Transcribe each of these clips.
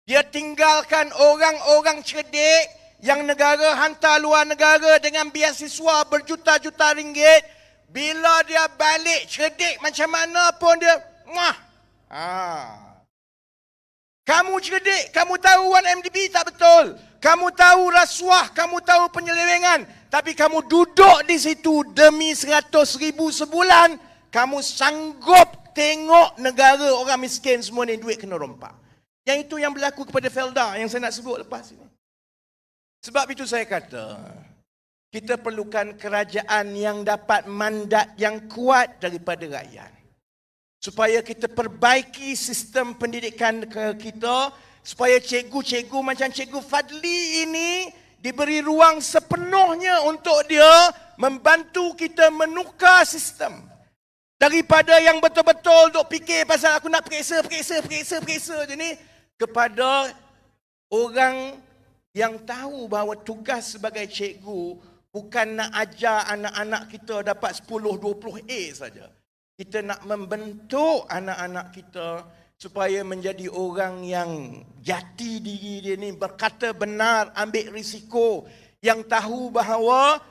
Dia tinggalkan orang-orang cerdik yang negara hantar luar negara dengan beasiswa berjuta-juta ringgit. Bila dia balik cerdik macam mana pun dia, kamu cerdik, kamu tahu 1MDB tak betul. Kamu tahu rasuah, kamu tahu penyelewengan. Tapi kamu duduk di situ demi 100,000 sebulan. Kamu sanggup tengok negara orang miskin semua ni duit kena rompak. Yang itu yang berlaku kepada Felda yang saya nak sebut lepas ini. Sebab itu saya kata, kita perlukan kerajaan yang dapat mandat yang kuat daripada rakyat. Supaya kita perbaiki sistem pendidikan kita, supaya cikgu-cikgu macam Cikgu Fadli ini diberi ruang sepenuhnya untuk dia membantu kita menukar sistem. Daripada yang betul-betul duk fikir pasal aku nak periksa je ni, kepada orang yang tahu bahawa tugas sebagai cikgu bukan nak ajar anak-anak kita dapat 10-20 A saja. Kita nak membentuk anak-anak kita supaya menjadi orang yang jati diri dia ni, berkata benar, ambil risiko, yang tahu bahawa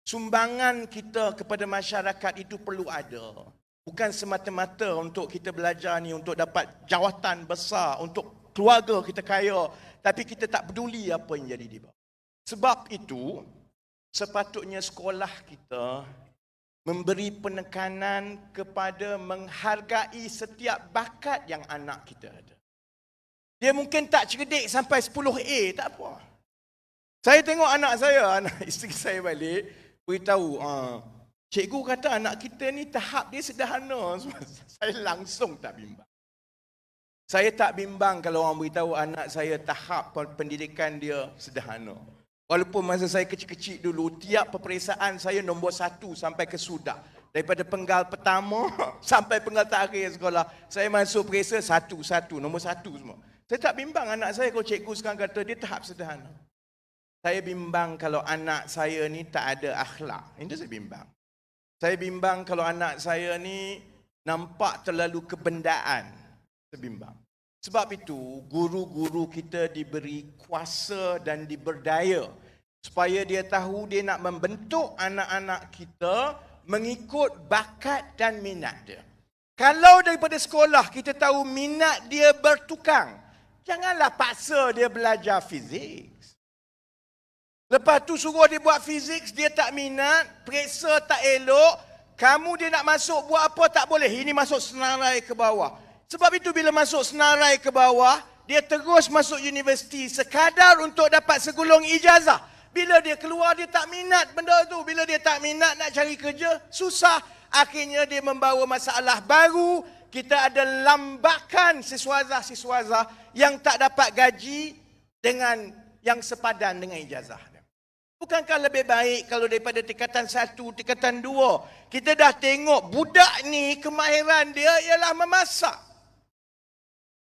sumbangan kita kepada masyarakat itu perlu ada. Bukan semata-mata untuk kita belajar ni untuk dapat jawatan besar, untuk keluarga kita kaya, tapi kita tak peduli apa yang jadi di bawah. Sebab itu, sepatutnya sekolah kita memberi penekanan kepada menghargai setiap bakat yang anak kita ada. Dia mungkin tak cerdik sampai 10 A, tak apa. Saya tengok anak saya, anak isteri saya balik, beritahu, cikgu kata anak kita ni tahap dia sederhana. Saya langsung tak bimbang. Saya tak bimbang kalau orang beritahu anak saya tahap pendidikan dia sederhana. Walaupun masa saya kecil-kecil dulu, tiap peperiksaan saya nombor 1 sampai ke sudah. Daripada penggal pertama sampai penggal terakhir sekolah, saya masuk periksa 1, nombor 1 semua. Saya tak bimbang anak saya kalau cikgu sekarang kata dia tahap sederhana. Saya bimbang kalau anak saya ni tak ada akhlak. Itu saya bimbang. Saya bimbang kalau anak saya ni nampak terlalu kebendaan. Saya bimbang. Sebab itu, guru-guru kita diberi kuasa dan diberdaya supaya dia tahu dia nak membentuk anak-anak kita mengikut bakat dan minat dia. Kalau daripada sekolah kita tahu minat dia bertukang, janganlah paksa dia belajar fizik. Lepas tu suruh dia buat fizik, dia tak minat, periksa tak elok, kamu dia nak masuk buat apa tak boleh, ini masuk senarai ke bawah. Sebab itu bila masuk senarai ke bawah, dia terus masuk universiti sekadar untuk dapat segulung ijazah. Bila dia keluar, dia tak minat benda tu. Bila dia tak minat nak cari kerja, susah. Akhirnya dia membawa masalah baru. Kita ada lambakan siswaza-siswaza yang tak dapat gaji dengan yang sepadan dengan ijazah. Bukankah lebih baik kalau daripada tingkatan 1, tingkatan 2, kita dah tengok budak ni kemahiran dia ialah memasak.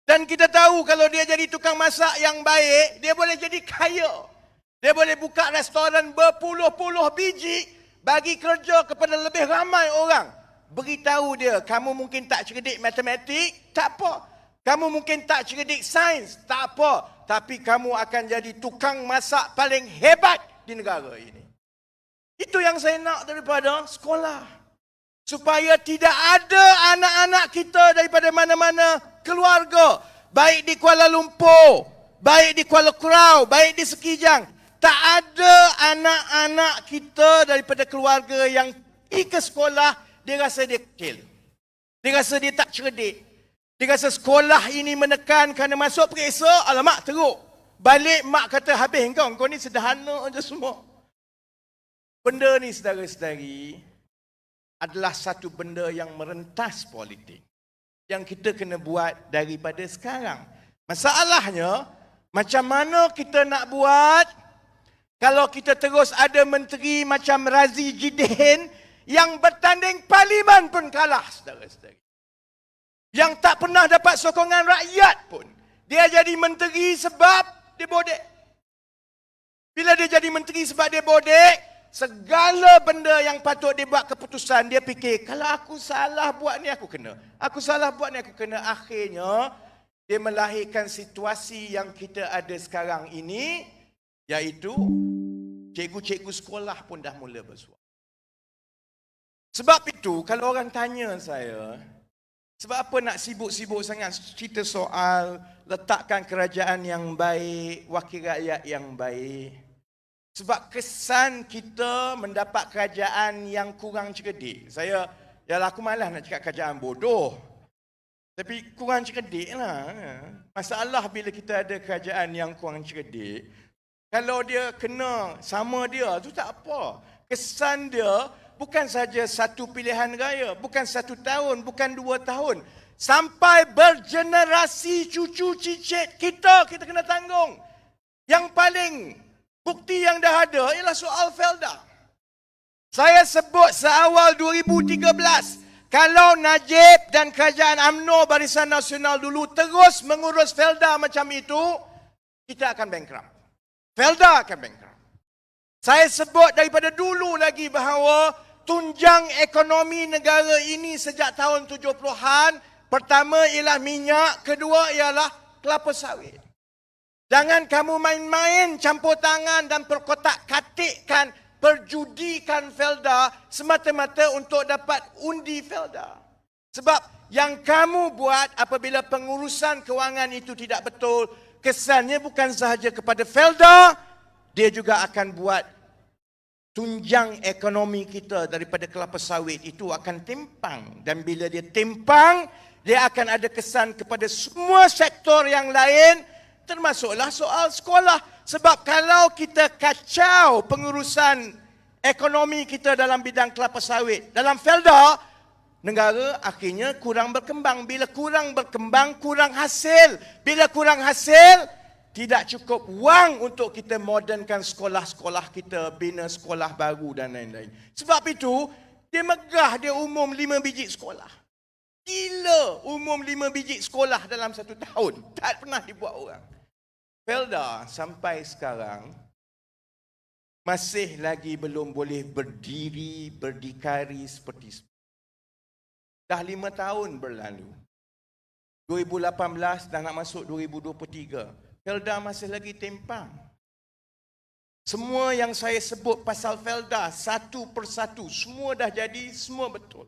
Dan kita tahu kalau dia jadi tukang masak yang baik, dia boleh jadi kaya. Dia boleh buka restoran berpuluh-puluh biji, bagi kerja kepada lebih ramai orang. Beritahu dia, kamu mungkin tak cerdik matematik, tak apa. Kamu mungkin tak cerdik sains, tak apa. Tapi kamu akan jadi tukang masak paling hebat di negara ini. Itu yang saya nak daripada sekolah. Supaya tidak ada anak-anak kita daripada mana-mana keluarga, baik di Kuala Lumpur, baik di Kuala Kurau, baik di Sekijang, tak ada anak-anak kita daripada keluarga yang pergi ke sekolah, dia rasa dia kecil. Dia rasa dia tak cerdik. Dia rasa sekolah ini menekan kerana masuk periksa, alamak teruk. Balik mak kata, habis kau ni sederhana je semua. Benda ni saudara-saudari adalah satu benda yang merentas politik. Yang kita kena buat daripada sekarang. Masalahnya, macam mana kita nak buat kalau kita terus ada menteri macam Razi Jidin yang bertanding parlimen pun kalah, saudara-saudari. Yang tak pernah dapat sokongan rakyat pun. Dia jadi menteri sebab dia bodek. Bila dia jadi menteri sebab dia bodek, segala benda yang patut dia buat keputusan, dia fikir, kalau aku salah buat ni aku kena. Aku salah buat ni aku kena. Akhirnya, dia melahirkan situasi yang kita ada sekarang ini, iaitu cikgu-cikgu sekolah pun dah mula bersuara. Sebab itu, kalau orang tanya saya, sebab apa nak sibuk-sibuk sangat cerita soal letakkan kerajaan yang baik, wakil rakyat yang baik? Sebab kesan kita mendapat kerajaan yang kurang cerdik. Aku malas nak cakap kerajaan bodoh. Tapi kurang cerdik lah. Masalah bila kita ada kerajaan yang kurang cerdik, kalau dia kena sama dia, tu tak apa. Kesan dia bukan saja satu pilihan raya, bukan 1 tahun, bukan 2 tahun. Sampai bergenerasi cucu cicit kita kena tanggung. Yang paling bukti yang dah ada ialah soal Felda. Saya sebut seawal 2013, kalau Najib dan kerajaan UMNO Barisan Nasional dulu terus mengurus Felda macam itu, kita akan bankrupt. Felda akan bankrupt. Saya sebut daripada dulu lagi bahawa tunjang ekonomi negara ini sejak tahun 70-an, pertama ialah minyak, kedua ialah kelapa sawit. Jangan kamu main-main campur tangan dan perkotak-katikkan, perjudikan Felda semata-mata untuk dapat undi Felda. Sebab yang kamu buat apabila pengurusan kewangan itu tidak betul, kesannya bukan sahaja kepada Felda, dia juga akan buat tunjang ekonomi kita daripada kelapa sawit itu akan timpang. Dan bila dia timpang, dia akan ada kesan kepada semua sektor yang lain, termasuklah soal sekolah. Sebab kalau kita kacau pengurusan ekonomi kita dalam bidang kelapa sawit, dalam Felda, negara akhirnya kurang berkembang. Bila kurang berkembang, kurang hasil. Bila kurang hasil, tidak cukup wang untuk kita modernkan sekolah-sekolah kita, bina sekolah baru dan lain-lain. Sebab itu, dia megah dia umum 5 biji sekolah. Gila umum 5 biji sekolah dalam 1 tahun. Tak pernah dibuat orang. Felda sampai sekarang masih lagi belum boleh berdiri, berdikari seperti semula. Dah 5 tahun berlalu. 2018 dah nak masuk 2023. Felda masih lagi timpang. Semua yang saya sebut pasal Felda, satu persatu, semua dah jadi, semua betul.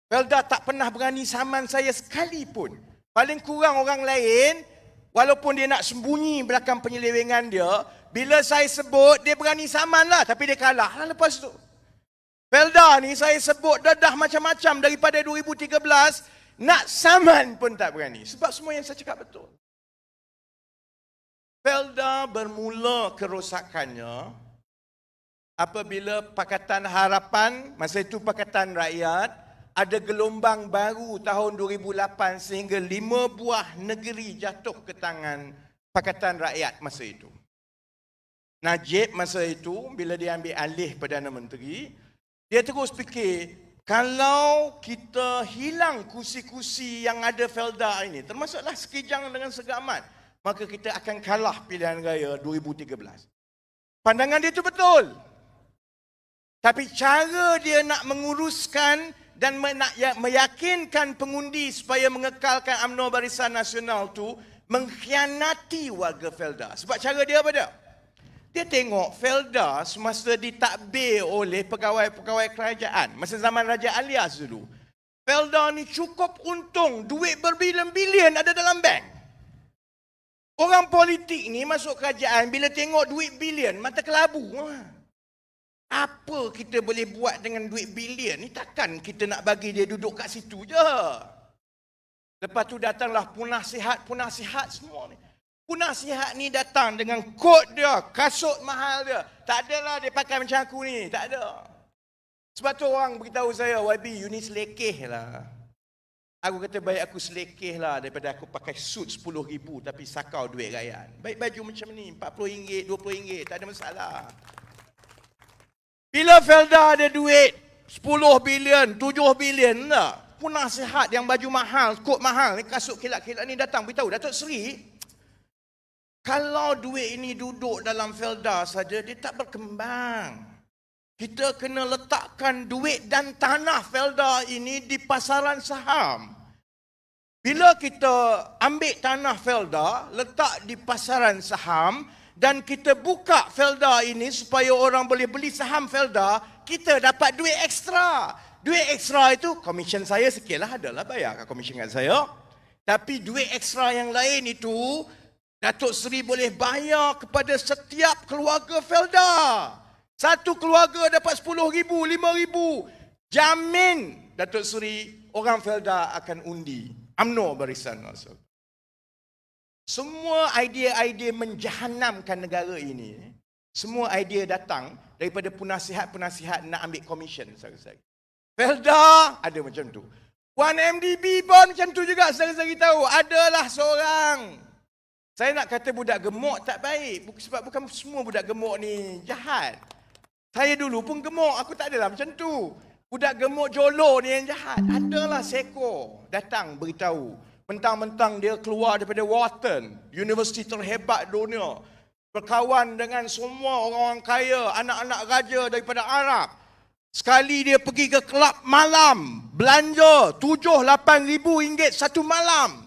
Felda tak pernah berani saman saya sekalipun. Paling kurang orang lain, walaupun dia nak sembunyi belakang penyelewengan dia, bila saya sebut, dia berani saman lah, tapi dia kalah lah lepas tu. Felda ni saya sebut dah macam-macam daripada 2013, nak saman pun tak berani. Sebab semua yang saya cakap betul. Felda bermula kerosakannya apabila Pakatan Harapan, masa itu Pakatan Rakyat, ada gelombang baru tahun 2008 sehingga 5 buah negeri jatuh ke tangan Pakatan Rakyat masa itu. Najib masa itu, bila dia ambil alih Perdana Menteri, dia terus fikir, kalau kita hilang kursi-kursi yang ada Felda ini, termasuklah Sekijang dengan Segamat, maka kita akan kalah pilihan raya 2013. Pandangan dia itu betul. Tapi cara dia nak menguruskan dan nak meyakinkan pengundi supaya mengekalkan UMNO Barisan Nasional tu mengkhianati warga Felda. Sebab cara dia apa dia? Dia tengok Felda semasa ditadbir oleh pegawai-pegawai kerajaan. Masa zaman Raja Alias dulu. Felda ni cukup untung. Duit berbilion-bilion ada dalam bank. Orang politik ni masuk kerajaan bila tengok duit bilion, mata kelabu. Apa kita boleh buat dengan duit bilion ni? Takkan kita nak bagi dia duduk kat situ je. Lepas tu datanglah punasihat semua ni. Punasihat ni datang dengan kod dia, kasut mahal dia. Tak adalah dia pakai macam aku ni, tak ada. Sebab tu orang beritahu saya, YB, you ni selekeh lah. Aku kata baik aku selekeh lah daripada aku pakai suit 10,000 tapi sakau duit rakyat. Baik baju macam ni, RM40, RM20, tak ada masalah. Bila Felda ada duit 10 bilion, 7 bilion lah. Punasihat yang baju mahal, kod mahal, kasut kilat-kilat ni datang beritahu, Datuk Seri, kalau duit ini duduk dalam Felda saja, dia tak berkembang. Kita kena letakkan duit dan tanah Felda ini di pasaran saham. Bila kita ambil tanah Felda, letak di pasaran saham dan kita buka Felda ini supaya orang boleh beli saham Felda, kita dapat duit ekstra. Duit ekstra itu, komisen saya sikit lah, adalah bayar komisen kat saya. Tapi duit ekstra yang lain itu, Datuk Seri boleh bayar kepada setiap keluarga Felda. Satu keluarga dapat RM10,000, RM5,000. Jamin Datuk Seri, orang Felda akan undi UMNO Barisan Nasional. Semua idea-idea menjahanamkan negara ini, semua idea datang daripada penasihat-penasihat nak ambil komisen. Felda ada macam tu. 1MDB pun macam tu juga, saudara-saudari tahu. Adalah seorang. Saya nak kata budak gemuk tak baik. Sebab bukan semua budak gemuk ni jahat. Saya dulu pun gemuk, aku tak adalah macam tu. Budak gemuk jolo ni yang jahat. Adalah seko datang beritahu. Mentang-mentang dia keluar daripada Wharton, universiti terhebat dunia. Berkawan dengan semua orang-orang kaya, anak-anak raja daripada Arab. Sekali dia pergi ke kelab malam, belanja 7-8 ribu ringgit satu malam.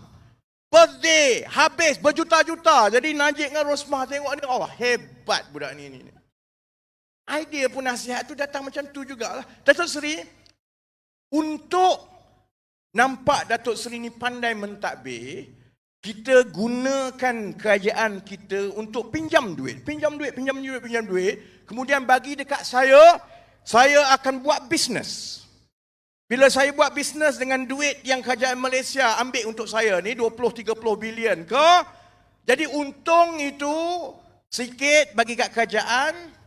Birthday, habis berjuta-juta. Jadi Najib dengan Rosmah tengok ni, oh hebat budak ni. Idea pun nasihat tu datang macam tu jugalah. Datuk Seri, untuk nampak Datuk Seri ni pandai mentadbir, kita gunakan kerajaan kita untuk pinjam duit. Pinjam duit. Kemudian bagi dekat saya akan buat bisnes. Bila saya buat bisnes dengan duit yang kerajaan Malaysia ambil untuk saya ni 20-30 bilion ke, jadi untung itu sikit bagi kat kerajaan,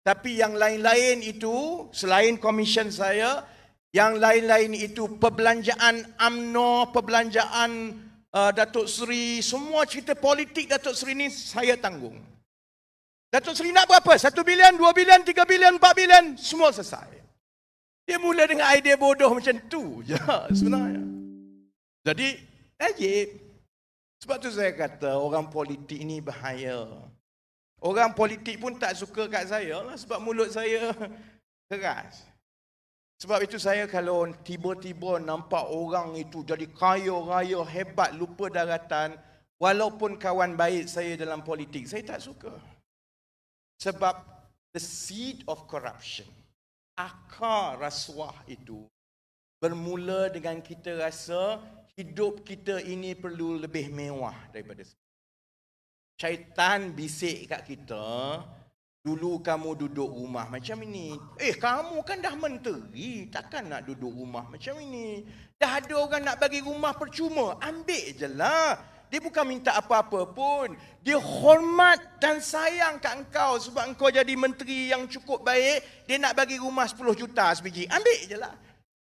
tapi yang lain-lain itu selain komisen saya, yang lain-lain itu perbelanjaan UMNO, perbelanjaan Datuk Seri, semua cerita politik Datuk Seri ni saya tanggung. Datuk Seri nak berapa? 1 bilion, 2 bilion, 3 bilion, 4 bilion, semua selesai. Dia mula dengan idea bodoh macam tu je sebenarnya. Jadi, Najib. Sebab tu saya kata orang politik ni bahaya. Orang politik pun tak suka kat saya lah sebab mulut saya keras. Sebab itu saya kalau tiba-tiba nampak orang itu jadi kaya raya hebat lupa daratan, walaupun kawan baik saya dalam politik, saya tak suka. Sebab the seed of corruption, akar rasuah itu bermula dengan kita rasa hidup kita ini perlu lebih mewah daripada syaitan bisik kat kita, dulu kamu duduk rumah macam ini. Kamu kan dah menteri, takkan nak duduk rumah macam ini. Dah ada orang nak bagi rumah percuma, ambil je lah. Dia bukan minta apa-apa pun. Dia hormat dan sayang kat engkau sebab engkau jadi menteri yang cukup baik. Dia nak bagi rumah 10 juta sebiji, ambil je lah.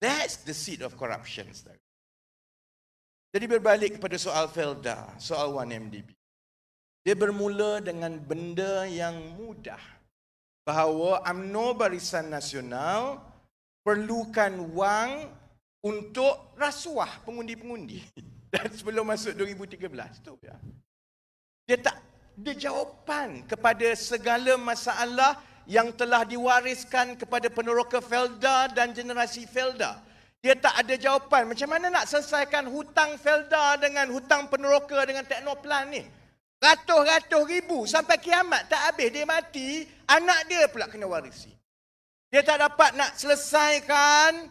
That's the seed of corruption. Jadi berbalik kepada soal Felda, soal 1MDB. Dia bermula dengan benda yang mudah. Bahawa UMNO Barisan Nasional perlukan wang untuk rasuah pengundi-pengundi. Dan sebelum masuk 2013 tu ya. Dia tak ada jawapan kepada segala masalah yang telah diwariskan kepada peneroka Felda dan generasi Felda. Dia tak ada jawapan. Macam mana nak selesaikan hutang Felda dengan hutang peneroka dengan Teknoplan ni? Ratus-ratus ribu sampai kiamat tak habis. Dia mati, anak dia pula kena warisi. Dia tak dapat nak selesaikan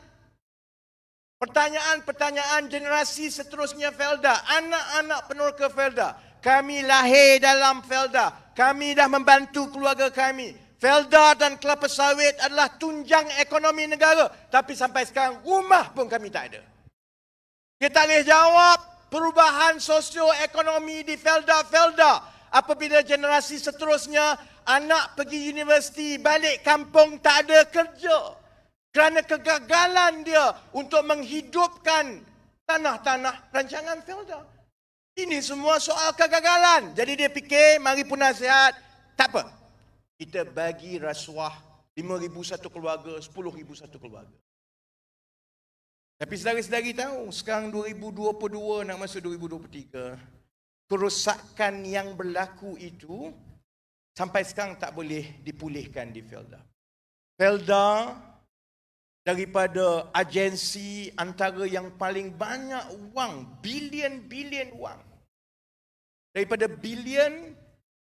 pertanyaan-pertanyaan generasi seterusnya Felda. Anak-anak peneroka Felda. Kami lahir dalam Felda. Kami dah membantu keluarga kami. Felda dan kelapa sawit adalah tunjang ekonomi negara. Tapi sampai sekarang rumah pun kami tak ada. Dia tak boleh jawab perubahan sosioekonomi di Felda apabila generasi seterusnya anak pergi universiti, balik kampung tak ada kerja. Kerana kegagalan dia untuk menghidupkan tanah-tanah rancangan Felda. Ini semua soal kegagalan. Jadi dia fikir, mari pun nasihat, tak apa. Kita bagi rasuah 5,000 satu keluarga, 10,000 satu keluarga. Tapi saudara-saudari tahu, sekarang 2022 nak masuk 2023, kerosakan yang berlaku itu sampai sekarang tak boleh dipulihkan di Felda. Felda daripada agensi antara yang paling banyak wang, bilion-bilion wang. Daripada bilion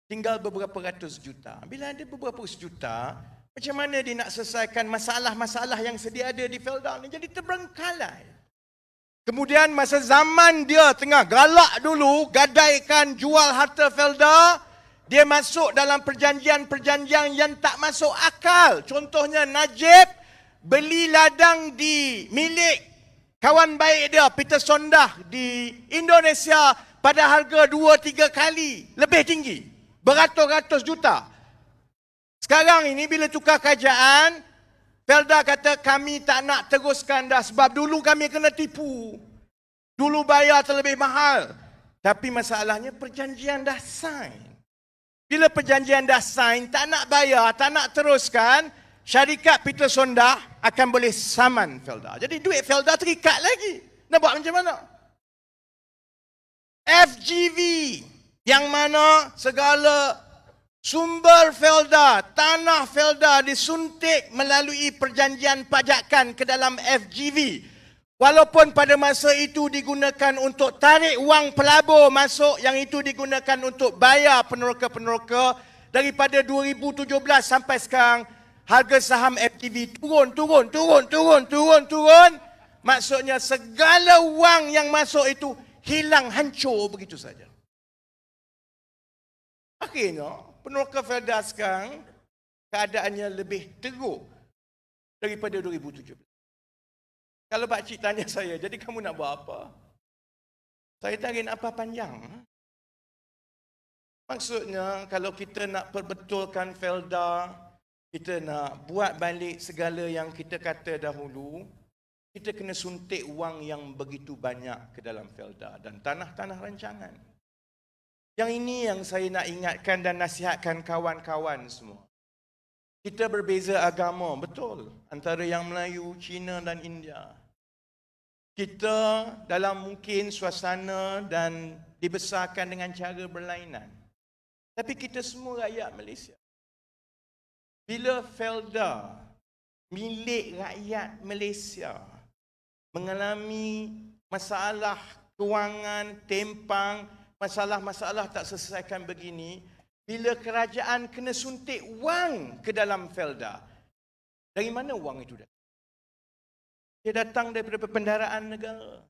tinggal beberapa ratus juta. Bila ada beberapa ratus juta, macam mana dia nak selesaikan masalah-masalah yang sedia ada di Felda ni? Jadi terbengkalai. Kemudian masa zaman dia tengah galak dulu, gadaikan jual harta Felda, dia masuk dalam perjanjian-perjanjian yang tak masuk akal. Contohnya Najib beli ladang di milik kawan baik dia, Peter Sondah di Indonesia pada harga 2-3 kali lebih tinggi. Beratus-ratus juta. Sekarang ini bila tukar kerajaan, Felda kata kami tak nak teruskan dah sebab dulu kami kena tipu. Dulu bayar terlebih mahal. Tapi masalahnya perjanjian dah sign. Bila perjanjian dah sign, tak nak bayar, tak nak teruskan, syarikat Peter Sondah akan boleh saman Felda. Jadi duit Felda terikat lagi. Nak buat macam mana? FGV, yang mana segala sumber Felda, tanah Felda disuntik melalui perjanjian pajakan ke dalam FGV. Walaupun pada masa itu digunakan untuk tarik wang pelabur masuk, yang itu digunakan untuk bayar peneroka-peneroka. Daripada 2017 sampai sekarang, harga saham FGV turun. Maksudnya segala wang yang masuk itu hilang hancur begitu saja. Akhirnya, peneroka Felda sekarang keadaannya lebih teruk daripada 2017. Kalau pakcik tanya saya, jadi kamu nak buat apa? Saya tarik apa panjang. Maksudnya, kalau kita nak perbetulkan Felda, kita nak buat balik segala yang kita kata dahulu, kita kena suntik wang yang begitu banyak ke dalam Felda dan tanah-tanah rancangan. Yang ini yang saya nak ingatkan dan nasihatkan kawan-kawan semua. Kita berbeza agama, betul, antara yang Melayu, Cina dan India. Kita dalam mungkin suasana dan dibesarkan dengan cara berlainan. Tapi kita semua rakyat Malaysia. Bila Felda, milik rakyat Malaysia, mengalami masalah kewangan, tempang, masalah-masalah tak selesaikan begini, bila kerajaan kena suntik wang ke dalam Felda, dari mana wang itu datang? Dia datang daripada perbendaraan negara.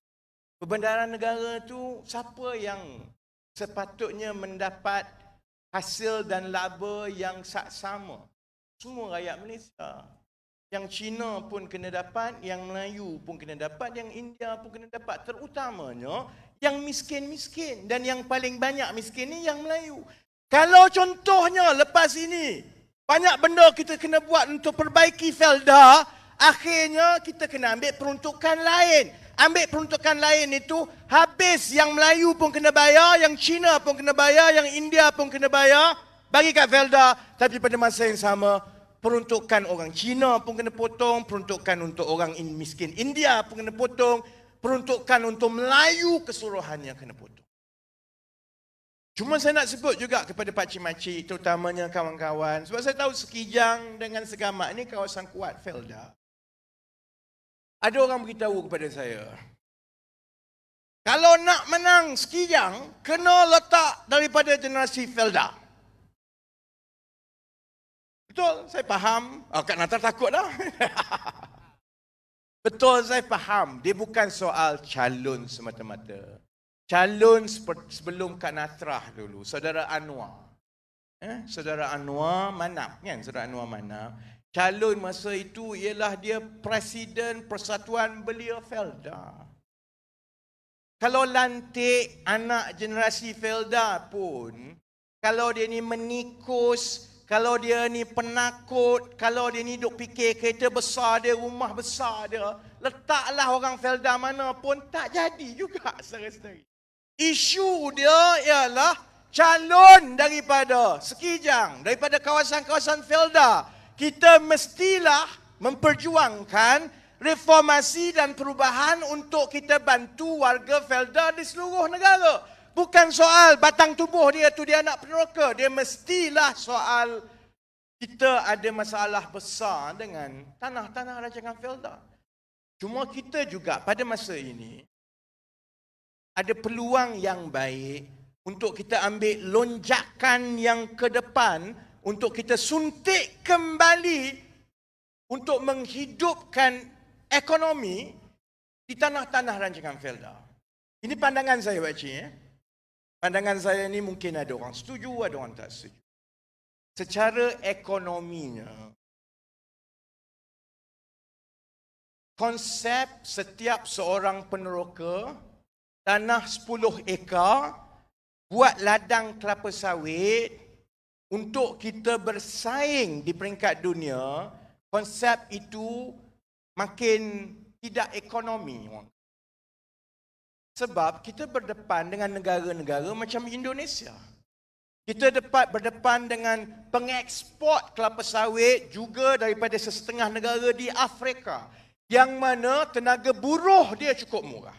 Perbendaraan negara itu siapa yang sepatutnya mendapat hasil dan laba yang saksama? Semua rakyat Malaysia. Yang Cina pun kena dapat, yang Melayu pun kena dapat, yang India pun kena dapat. Terutamanya yang miskin-miskin. Dan yang paling banyak miskin ni yang Melayu. Kalau contohnya lepas ini, banyak benda kita kena buat untuk perbaiki Felda, akhirnya kita kena ambil peruntukan lain. Ambil peruntukan lain itu, habis yang Melayu pun kena bayar, yang Cina pun kena bayar, yang India pun kena bayar, bagi kat Felda. Tapi pada masa yang sama, peruntukan orang Cina pun kena potong, peruntukan untuk orang miskin India pun kena potong, peruntukan untuk Melayu keseluruhannya kena potong. Cuma saya nak sebut juga kepada pakcik-makcik, terutamanya kawan-kawan, sebab saya tahu Sekijang dengan Segamat ni kawasan kuat Felda. Ada orang beritahu kepada saya, kalau nak menang Sekijang, kena letak daripada generasi Felda. Betul, saya faham. Kak Natal takut dah. Betul, saya faham. Dia bukan soal calon semata-mata. Calon sebelum Kak Natrah dulu, Saudara Anwar. Saudara Anwar Manap, kan? Saudara Anwar Manap. Calon masa itu ialah dia Presiden Persatuan Belia Felda. Kalau lantik anak generasi Felda pun, kalau dia ni menikus, kalau dia ni penakut, kalau dia ni duk fikir kereta besar dia, rumah besar dia, letaklah orang Felda mana pun tak jadi juga sendiri. Isu dia ialah calon daripada Sekijang, daripada kawasan-kawasan Felda. Kita mestilah memperjuangkan reformasi dan perubahan untuk kita bantu warga Felda di seluruh negara. Bukan soal batang tubuh dia tu dia anak peneroka. Dia mestilah soal kita ada masalah besar dengan tanah-tanah rancangan Felda. Cuma kita juga pada masa ini ada peluang yang baik untuk kita ambil lonjakan yang ke depan untuk kita suntik kembali untuk menghidupkan ekonomi di tanah-tanah rancangan Felda. Ini pandangan saya, Pak Cik. Pandangan saya ni mungkin ada orang setuju, ada orang tak setuju. Secara ekonominya, konsep setiap seorang peneroka tanah 10 ekar buat ladang kelapa sawit untuk kita bersaing di peringkat dunia, konsep itu makin tidak ekonomi. Sebab kita berdepan dengan negara-negara macam Indonesia. Kita berdepan dengan pengeksport kelapa sawit juga daripada sesetengah negara di Afrika. Yang mana tenaga buruh dia cukup murah.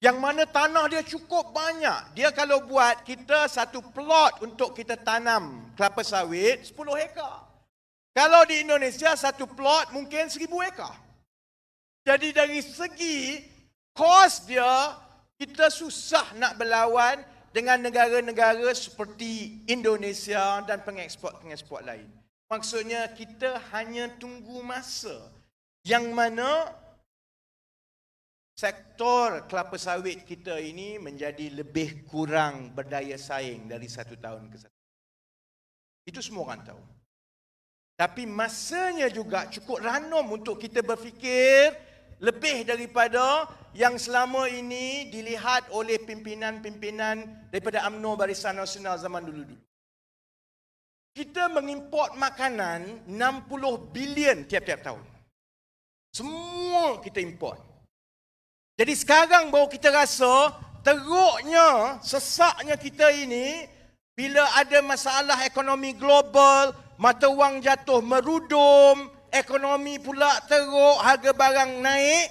Yang mana tanah dia cukup banyak. Dia kalau buat kita satu plot untuk kita tanam kelapa sawit 10 ekar. Kalau di Indonesia satu plot mungkin 1000 ekar. Jadi dari segi kos dia, kita susah nak berlawan dengan negara-negara seperti Indonesia dan pengeksport-pengeksport lain. Maksudnya kita hanya tunggu masa yang mana sektor kelapa sawit kita ini menjadi lebih kurang berdaya saing dari satu tahun ke satu. Itu semua orang tahu. Tapi masanya juga cukup ranom untuk kita berfikir lebih daripada yang selama ini dilihat oleh pimpinan-pimpinan daripada UMNO Barisan Nasional zaman dulu-dulu. Kita mengimport makanan 60 bilion tiap-tiap tahun. Semua kita import. Jadi sekarang baru kita rasa teruknya, sesaknya kita ini bila ada masalah ekonomi global, mata wang jatuh merudum, ekonomi pula teruk, harga barang naik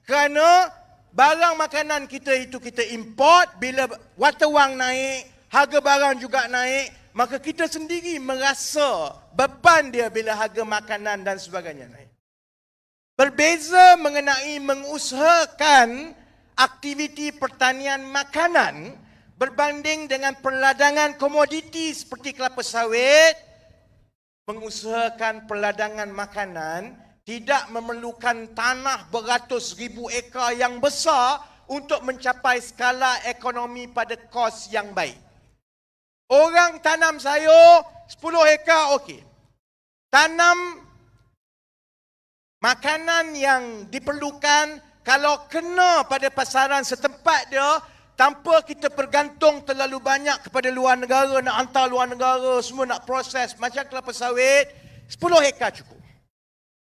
kerana barang makanan kita itu kita import. Bila mata wang naik, harga barang juga naik, maka kita sendiri merasa beban dia bila harga makanan dan sebagainya naik. Berbeza mengenai mengusahakan aktiviti pertanian makanan berbanding dengan perladangan komoditi seperti kelapa sawit. Mengusahakan perladangan makanan tidak memerlukan tanah beratus ribu ekar yang besar untuk mencapai skala ekonomi pada kos yang baik. Orang tanam sayur 10 ekar okey. Tanam makanan yang diperlukan kalau kena pada pasaran setempat dia, tanpa kita bergantung terlalu banyak kepada luar negara, nak hantar luar negara, semua nak proses macam kelapa sawit, 10 hektar cukup.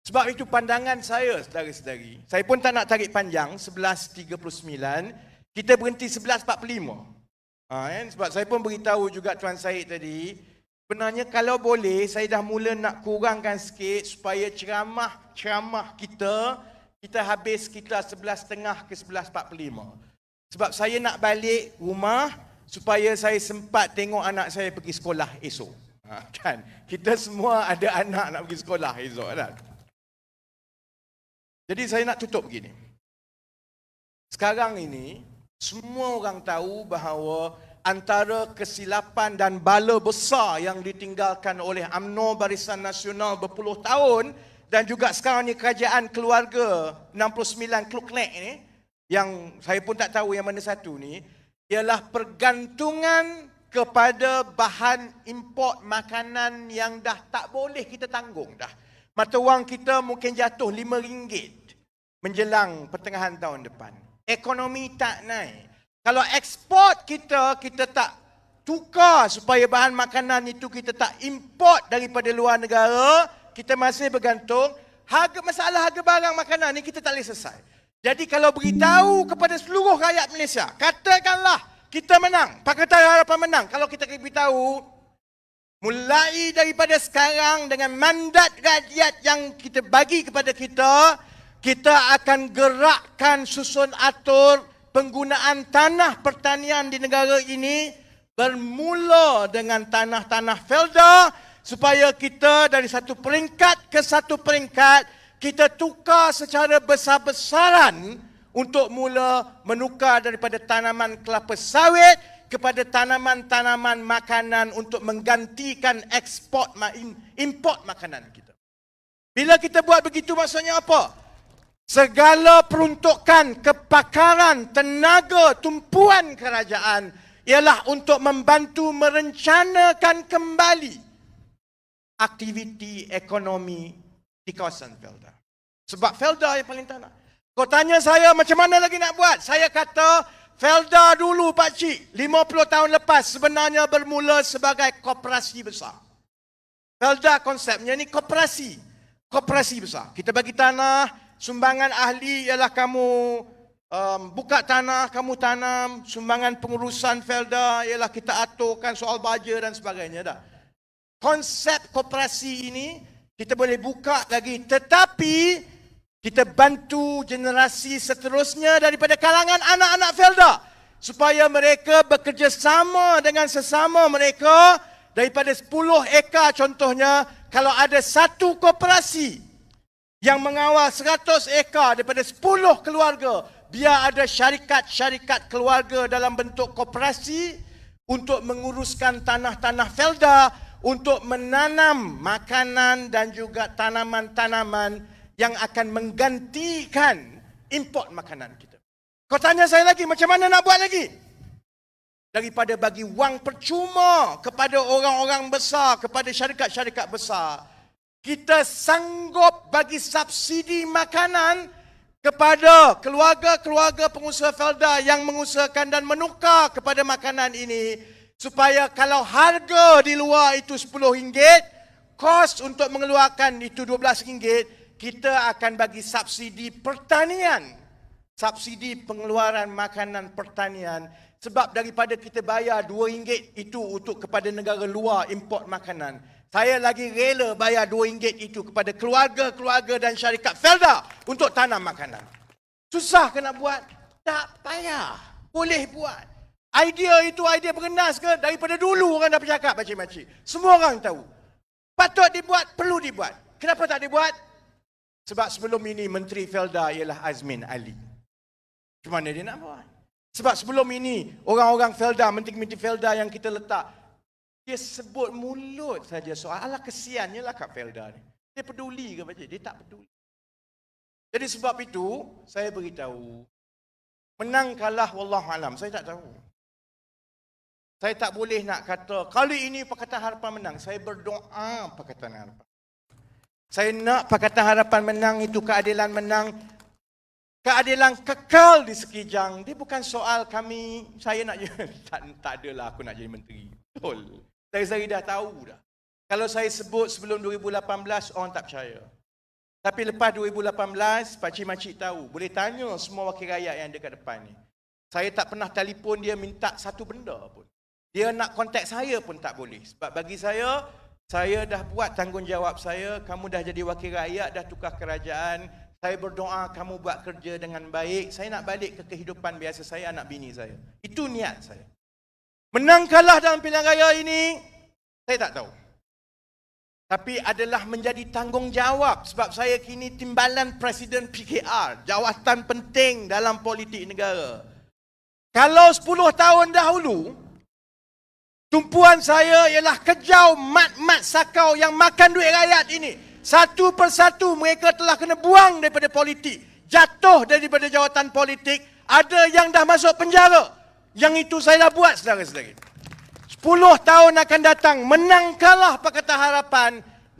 Sebab itu pandangan saya, saudara-saudari. Saya pun tak nak tarik panjang, 11.39, kita berhenti 11.45. Sebab saya pun beritahu juga Tuan Syed tadi, sebenarnya kalau boleh, saya dah mula nak kurangkan sikit supaya ceramah kita habis sekitar 11.30 ke 11.45. Sebab saya nak balik rumah supaya saya sempat tengok anak saya pergi sekolah esok. Kan? Kita semua ada anak nak pergi sekolah esok. Kan? Jadi saya nak tutup begini. Sekarang ini, semua orang tahu bahawa antara kesilapan dan bala besar yang ditinggalkan oleh UMNO Barisan Nasional berpuluh tahun dan juga sekarang ni kerajaan keluarga 69 Kluknek ni, yang saya pun tak tahu yang mana satu ni, ialah pergantungan kepada bahan import makanan yang dah tak boleh kita tanggung dah. Mata wang kita mungkin jatuh RM5 menjelang pertengahan tahun depan. Ekonomi tak naik. Kalau ekspor kita tak tukar supaya bahan makanan itu kita tak import daripada luar negara, kita masih bergantung. Masalah harga barang makanan ni kita tak boleh selesai. Jadi kalau beritahu kepada seluruh rakyat Malaysia, katakanlah kita menang, Pakatan Harapan menang. Kalau kita beritahu, mulai daripada sekarang dengan mandat rakyat yang kita bagi kepada kita, kita akan gerakkan susun atur penggunaan tanah pertanian di negara ini bermula dengan tanah-tanah Felda supaya kita dari satu peringkat ke satu peringkat, kita tukar secara besar-besaran untuk mula menukar daripada tanaman kelapa sawit kepada tanaman-tanaman makanan untuk menggantikan import makanan kita. Bila kita buat begitu maksudnya apa? Segala peruntukan, kepakaran, tenaga, tumpuan kerajaan ialah untuk membantu merencanakan kembali aktiviti ekonomi di kawasan Felda. Sebab Felda yang paling tanah. Kau tanya saya macam mana lagi nak buat? Saya kata Felda dulu pakcik, 50 tahun lepas sebenarnya bermula sebagai koperasi besar. Felda konsepnya ni koperasi besar. Kita bagi tanah, sumbangan ahli ialah kamu buka tanah, kamu tanam. Sumbangan pengurusan Felda ialah kita aturkan soal baja dan sebagainya dah. Konsep koperasi ini kita boleh buka lagi, tetapi kita bantu generasi seterusnya daripada kalangan anak-anak Felda supaya mereka bekerjasama dengan sesama mereka. Daripada 10 ekar contohnya, kalau ada satu koperasi yang mengawal 100 ekar daripada 10 keluarga, biar ada syarikat-syarikat keluarga dalam bentuk koperasi untuk menguruskan tanah-tanah Felda untuk menanam makanan dan juga tanaman-tanaman yang akan menggantikan import makanan kita. Kau tanya saya lagi, macam mana nak buat lagi? Daripada bagi wang percuma kepada orang-orang besar, kepada syarikat-syarikat besar, kita sanggup bagi subsidi makanan kepada keluarga-keluarga pengusaha Felda yang mengusahakan dan menukar kepada makanan ini, supaya kalau harga di luar itu RM10, kos untuk mengeluarkan itu RM12, kita akan bagi subsidi pertanian, subsidi pengeluaran makanan pertanian. Sebab daripada kita bayar RM2 itu untuk kepada negara luar import makanan, saya lagi rela bayar RM2 itu kepada keluarga-keluarga dan syarikat Felda untuk tanam makanan. Susah ke nak buat? Tak payah. Boleh buat. Idea itu idea bergenas ke? Daripada dulu orang dah bercakap makcik-makcik. Semua orang tahu. Patut dibuat, perlu dibuat. Kenapa tak dibuat? Sebab sebelum ini Menteri Felda ialah Azmin Ali. Macam mana dia nak buat? Sebab sebelum ini orang-orang Felda, menteri-menteri Felda yang kita letak, dia sebut mulut saja soal, alah kesiannya lah kat Felda ni. Dia peduli ke pakcik? Dia tak peduli. Jadi sebab itu, saya beritahu, menang kalah wallahualam, saya tak tahu. Saya tak boleh nak kata, kali ini Pakatan Harapan menang. Saya berdoa Pakatan Harapan. Saya nak Pakatan Harapan menang, itu keadilan menang. Keadilan kekal di Sekijang. Dia bukan soal kami, saya nak tak adalah aku nak jadi menteri. Betul. Saya dah tahu dah. Kalau saya sebut sebelum 2018, orang tak percaya. Tapi lepas 2018, pakcik-makcik tahu. Boleh tanya semua wakil rakyat yang ada kat depan ni. Saya tak pernah telefon dia minta satu benda pun. Dia nak kontak saya pun tak boleh. Sebab bagi saya dah buat tanggungjawab saya. Kamu dah jadi wakil rakyat, dah tukar kerajaan. Saya berdoa kamu buat kerja dengan baik. Saya nak balik ke kehidupan biasa saya, anak bini saya. Itu niat saya. Menang kalah dalam pilihan raya ini, saya tak tahu. Tapi adalah menjadi tanggungjawab. Sebab saya kini timbalan Presiden PKR. Jawatan penting dalam politik negara. Kalau 10 tahun dahulu, tumpuan saya ialah kejau mat-mat sakau yang makan duit rakyat ini. Satu persatu mereka telah kena buang daripada politik. Jatuh daripada jawatan politik. Ada yang dah masuk penjara. Yang itu saya dah buat, saudara-saudari. 10 tahun akan datang, menang kalah Pakatan Harapan.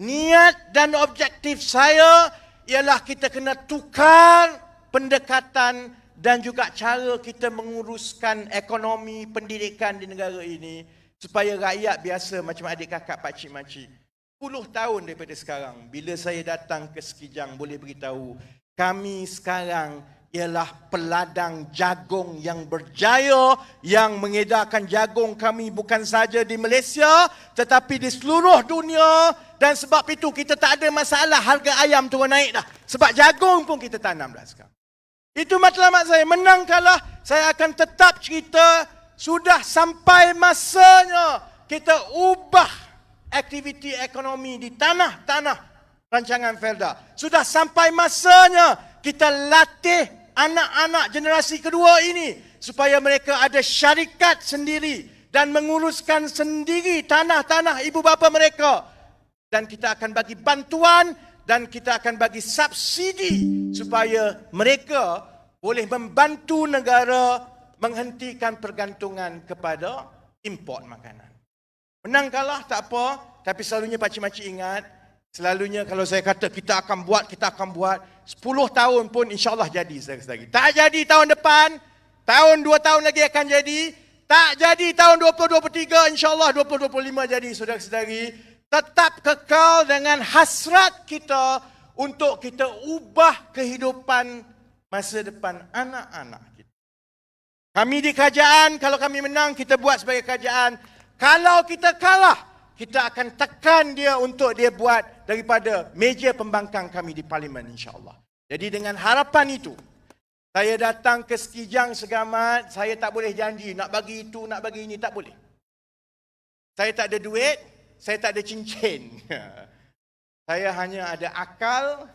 Niat dan objektif saya ialah kita kena tukar pendekatan dan juga cara kita menguruskan ekonomi pendidikan di negara ini. Supaya rakyat biasa macam adik kakak, pakcik-makcik. 10 tahun daripada sekarang, bila saya datang ke Sekijang, boleh beritahu, kami sekarang ialah peladang jagung yang berjaya, yang mengedarkan jagung kami bukan saja di Malaysia, tetapi di seluruh dunia. Dan sebab itu kita tak ada masalah harga ayam turun naik dah. Sebab jagung pun kita tanam dah sekarang. Itu matlamat saya. Menang kalah, saya akan tetap cerita, sudah sampai masanya kita ubah aktiviti ekonomi di tanah-tanah rancangan Felda. Sudah sampai masanya kita latih anak-anak generasi kedua ini supaya mereka ada syarikat sendiri dan menguruskan sendiri tanah-tanah ibu bapa mereka. Dan kita akan bagi bantuan dan kita akan bagi subsidi supaya mereka boleh membantu negara menghentikan pergantungan kepada import makanan. Menang kalah tak apa, tapi selalunya pakcik-makcik ingat, selalunya kalau saya kata kita akan buat, 10 tahun pun insyaAllah jadi saudara-saudari. Tak jadi tahun depan, tahun 2 tahun lagi akan jadi, tak jadi tahun 2023, insyaAllah 2025 jadi saudara-saudari. Tetap kekal dengan hasrat kita untuk kita ubah kehidupan masa depan anak-anak kita. Kami di kerajaan, kalau kami menang, kita buat sebagai kerajaan. Kalau kita kalah, kita akan tekan dia untuk dia buat daripada meja pembangkang kami di parlimen insyaAllah. Jadi dengan harapan itu, saya datang ke Sekijang Segamat, saya tak boleh janji nak bagi itu, nak bagi ini, tak boleh. Saya tak ada duit, saya tak ada cincin. Saya hanya ada akal,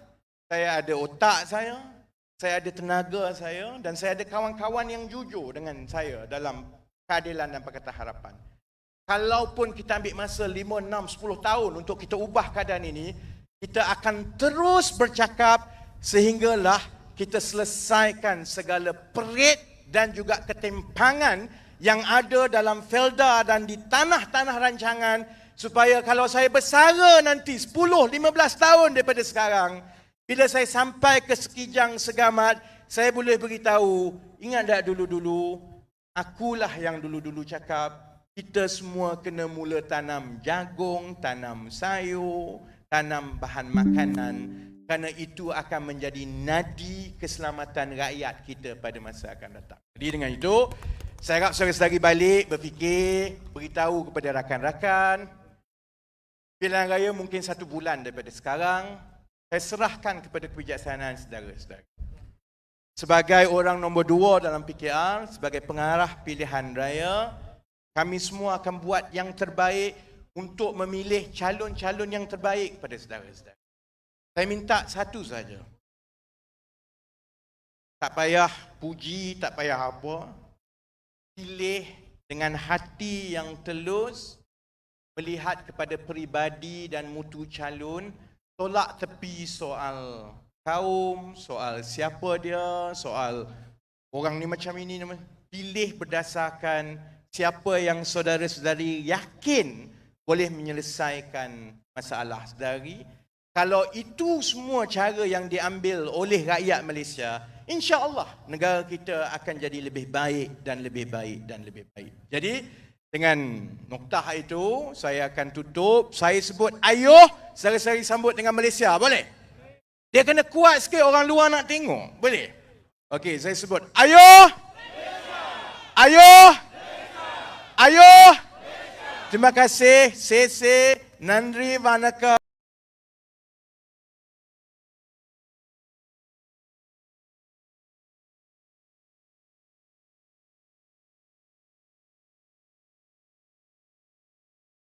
saya ada otak saya ada tenaga saya dan saya ada kawan-kawan yang jujur dengan saya dalam keadilan dan Pakatan Harapan. Kalaupun kita ambil masa 5, 6, 10 tahun untuk kita ubah keadaan ini, kita akan terus bercakap sehinggalah kita selesaikan segala perit dan juga ketimpangan yang ada dalam Felda dan di tanah-tanah rancangan, supaya kalau saya bersara nanti 10, 15 tahun daripada sekarang, bila saya sampai ke Sekijang Segamat, saya boleh beritahu, ingat tak dulu-dulu, akulah yang dulu-dulu cakap, kita semua kena mula tanam jagung, tanam sayur, tanam bahan makanan, kerana itu akan menjadi nadi keselamatan rakyat kita pada masa akan datang. Jadi dengan itu, saya harap saudara-saudari balik berfikir, beritahu kepada rakan-rakan. Pilihan raya mungkin 1 bulan daripada sekarang, saya serahkan kepada kebijaksanaan saudara-saudara. Sebagai orang nombor 2 dalam PKR, sebagai pengarah pilihan raya, kami semua akan buat yang terbaik untuk memilih calon-calon yang terbaik kepada saudara-saudara. Saya minta satu saja. Tak payah puji, tak payah apa. Pilih dengan hati yang telus, melihat kepada peribadi dan mutu calon, tolak tepi soal kaum, soal siapa dia, soal orang ni macam ini. Pilih berdasarkan siapa yang saudara-saudari yakin boleh menyelesaikan masalah saudari. Kalau itu semua cara yang diambil oleh rakyat Malaysia, insya-Allah negara kita akan jadi lebih baik dan lebih baik dan lebih baik. Jadi dengan noktah itu, saya akan tutup. Saya sebut ayuh, saudara-saudari sambut dengan Malaysia. Boleh? Dia kena kuat sikit, orang luar nak tengok. Boleh? Okey, saya sebut ayuh! Ayuh! Ayuh! Terima kasih. Sese, Nandri, Vanaka.